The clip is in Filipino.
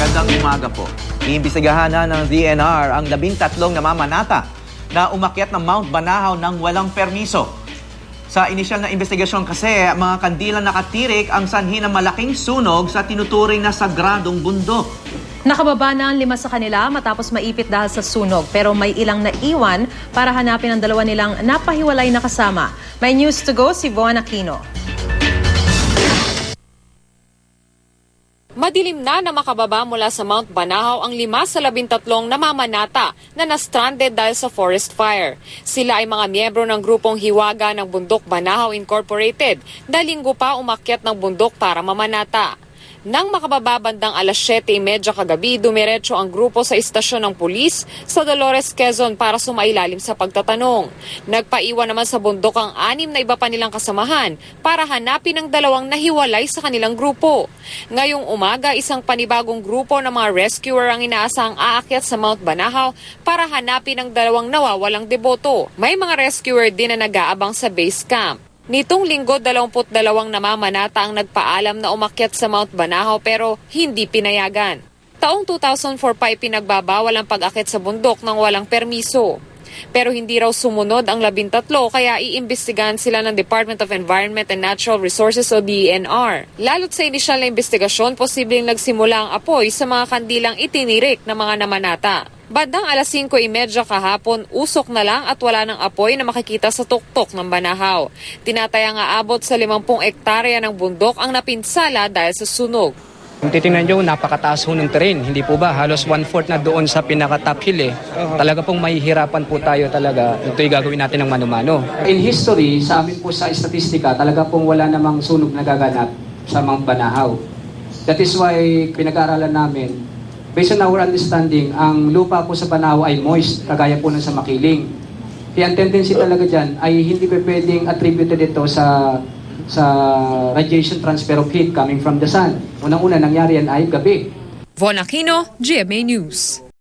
Magandang umaga po. Iimbestigahan na ng DNR ang 13 namamanata na umakyat ng Mount Banahaw ng walang permiso. Sa inisyal na investigasyon kasi, mga kandilang nakatirik ang sanhi ng malaking sunog sa tinuturing na sagradong bundok. Nakababa na ang 5 sa kanila matapos maipit dahil sa sunog, pero may ilang naiwan para hanapin ang 2 nilang napahiwalay na kasama. May news to go si Von Aquino. Madilim na makababa mula sa Mount Banahaw ang 5 sa 13 namamanata na na-stranded dahil sa forest fire. Sila ay mga miyembro ng grupong Hiwaga ng Bundok Banahaw Incorporated na linggo pa umakyat ng bundok para mamanata. Nang makababa bandang alas 7:30 kagabi, dumiretso ang grupo sa istasyon ng pulis sa Dolores, Quezon para sumailalim sa pagtatanong. Nagpaiwan naman sa bundok ang 6 na iba pa nilang kasamahan para hanapin ang 2 nahiwalay sa kanilang grupo. Ngayong umaga, isang panibagong grupo ng mga rescuer ang inaasahang aakyat sa Mount Banahaw para hanapin ang 2 nawawalang deboto. May mga rescuer din na nag-aabang sa base camp. Nitong linggo, 22 namamanata ang nagpaalam na umakyat sa Mount Banahaw pero hindi pinayagan. Taong 2004 pa ipinagbabawal ang pag-akyat sa bundok ng walang permiso. Pero hindi raw sumunod ang 13 kaya iimbestigahan sila ng Department of Environment and Natural Resources o DENR. Lalo't sa inisyal na investigasyon, posibleng nagsimula ang apoy sa mga kandilang itinirik ng mga namanata. Bandang alas 5:30 kahapon, usok na lang at wala ng apoy na makikita sa tuktok ng Banahaw. Tinatayang aabot sa 50 hektarya ng bundok ang napinsala dahil sa sunog. Kung titingnan nyo, napakataas ho ng terrain. Hindi po ba? Halos 1/4 na doon sa pinaka-top hill eh. Talaga pong mahihirapan po tayo talaga. Ito'y gagawin natin ng mano-mano. In history, sa amin po sa statistika, talaga pong wala namang sunog na gaganap sa Mount Banahaw. That is why pinag-aaralan namin, based on our understanding, ang lupa po sa Banahaw ay moist, kagaya po ng sa Makiling. Kaya ang tendency talaga dyan ay hindi pa pwedeng attributed ito sa radiation transfer of heat coming from the sun. Unang-una nangyari yan ay gabi. Von Aquino, GMA News.